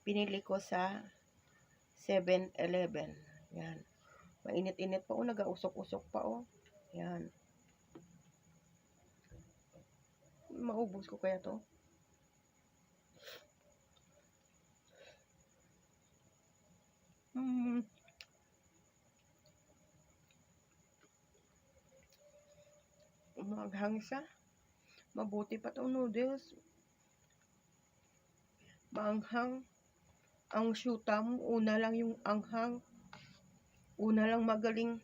Pinili ko sa 7-Eleven. Yan. Mainit-init pa. Nag-usok-usok pa. Yan. Maubos ko kaya to? Maghang siya. Mabuti pa itong noodles. Maanghang. Ang syutam, una lang yung anghang. Una lang magaling.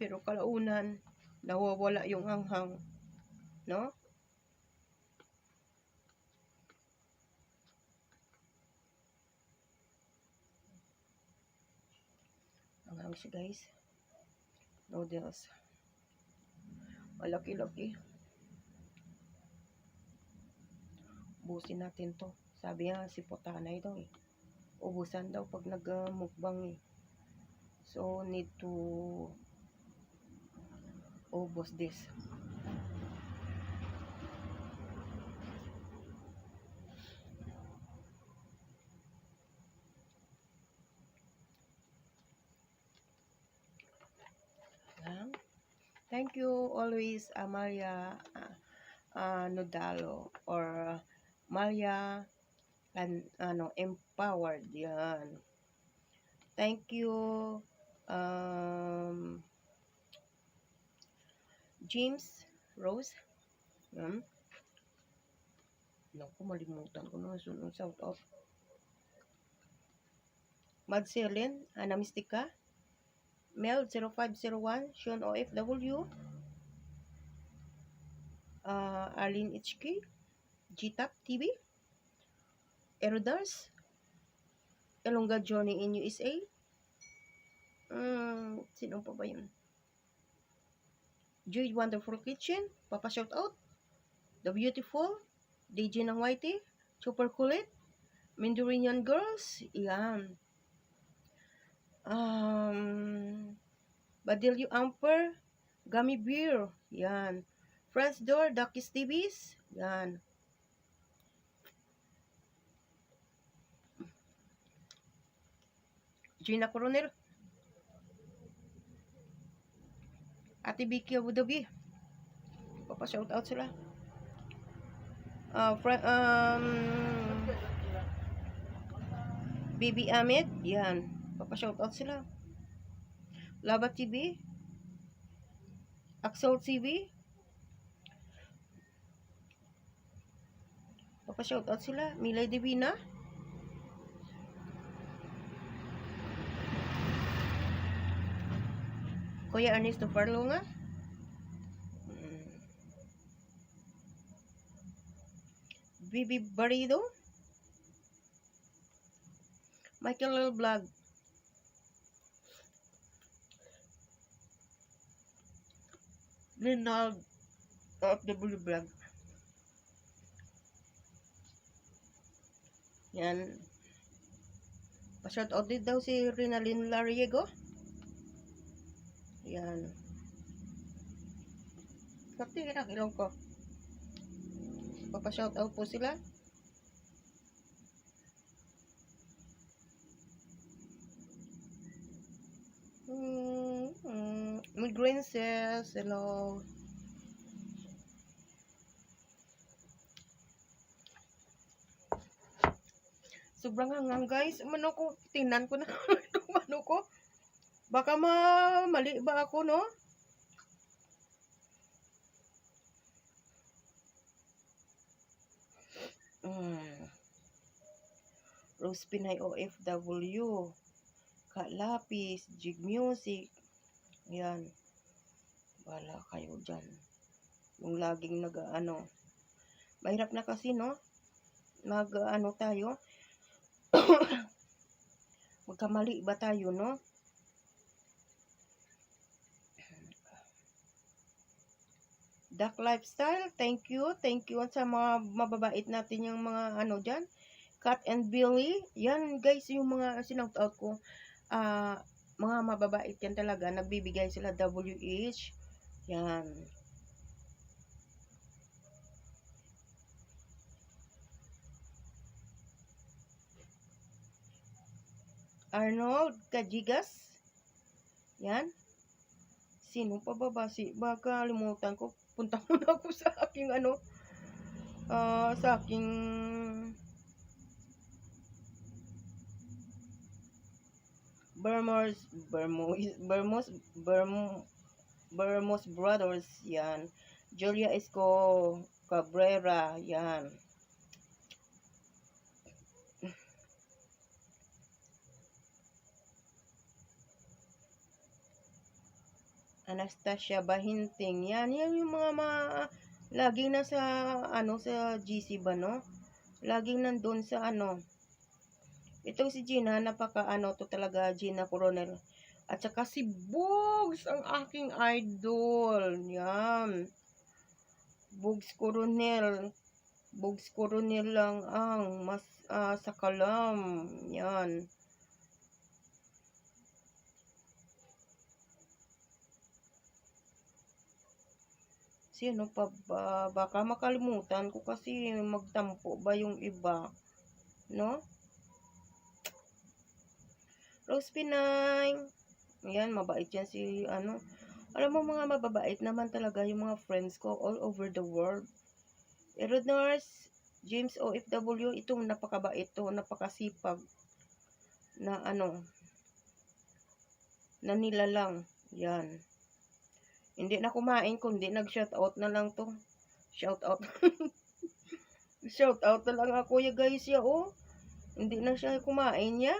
Pero kalaunan, nawawala yung anghang. No? Anghang siya, guys. Noodles. Malaki-laki. Ubusin natin to. Sabi nga si Potanay daw ubusan daw pag nag-mukbang So, need to ubos this. Thank you always, Amalia Nodalo or Malia Empowered. Yan. Thank you, James Rose. Yan. Naku, malimutan ko na. Sunod shout out. Madselin, Ana Mistika. Mel 0501, Sean OFW. Arlene HK. GTAP TV. Erodars. Elonga Johnny in USA. Sino pa ba yun? Joy Wonderful Kitchen. Papa shout out. The Beautiful. DJ ng Whitey. Super Kulit. Mindurinian Girls. Yan. Badilio Amper. Gummy Beer. Yan. Friends Door. Ducky's TVs. Yan. Gina Coronel. Ate Vicky Abu Dhabi. Papa shout out sila. Bibi Ahmed. Yan. Papa shout out sila. Lava TV. Axel TV. Papa shout out sila. Milay Divina. Kuya Ernesto Farlonga. Bibi Barido. Michael Lil Vlog. Linald OFW Vlog. Yan. Pa-shout out din daw si Rinalyn Lariego. Yan. Kapti ka ilong ko. Papa-shout out po sila. Migraine says, hello. Sobrang hangang guys. Mano ko, tinan ko na itong ano ko. Baka mali ba ako, no? Rose Pinay OFW. Kalapis, Jig Music. Yan. Wala kayo dyan. Yung laging mahirap na kasi, no? Tayo. Magkamali ba tayo, no? Duck Lifestyle, thank you. Thank you sa mga mababait natin yung mga dyan. Cat and Billy. Yan, guys, yung mga sinout out ko. Mga mababait yan talaga. Nagbibigay sila WH. Yan. Arnold Cajigas. Yan. Sino pa ba ba? Baka limutan ko. Punta muna ako sa aking ano. Sa aking Bermos Brothers. Yan. Julia Esco Cabrera. Yan. Anastasia Bahinting. Yan yung mga laging nasa ano sa GC ba, no? Laging nandun sa ano. Itong si Gina, napaka ano to talaga, Gina Coronel. At saka si Bugs, ang aking idol. Yan. Bugs Coronel. Bugs Coronel lang ang mas sa kalam. Yan. Sino pa ba? Baka makalimutan ko kasi magtampo ba yung iba. No? Rose Pinay. Ayan, mabait yan si ano. Alam mo, mga mababait naman talaga yung mga friends ko all over the world. Erod Nurse, James OFW, itong napakabait to, napakasipag na ano, na nilalang. Yan. Hindi na kumain, kundi nag-shoutout na lang to. Shoutout. Shoutout na lang ako ya guys ya, oh. Hindi na siya kumain ya.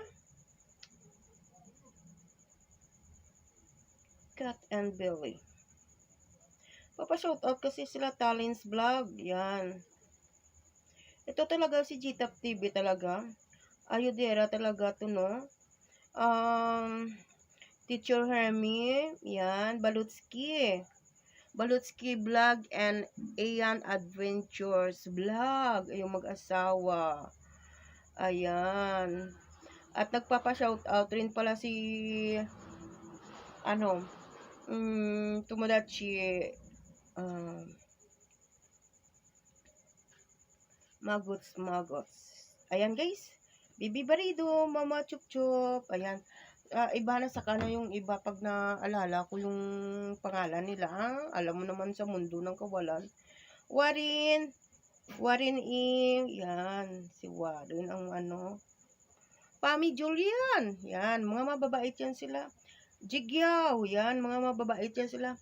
Cat and Billy. Papa-shoutout kasi sila Talents Vlog. Yan. Ito talaga si GTAP TV talaga. Ayudera talaga to, no? Teacher Hermie. Yan. Balutsky. Balutsky Vlog and Ayan Adventures Vlog. Yung mag-asawa. Ayan. At nagpapa-shoutout rin pala si ano, Tomodachi Magots. Ayan guys. Bibi Barido, Mama Chup Chup. Ayan. Iba na sa kano yung iba pag naalala ko yung pangalan nila. Alam mo naman sa mundo ng kawalan. Warin yan. Si Warin ang ano. Pami Julian. Yan. Mga mababait yan sila. Jigyaw. Yan. Mga mababait yan sila.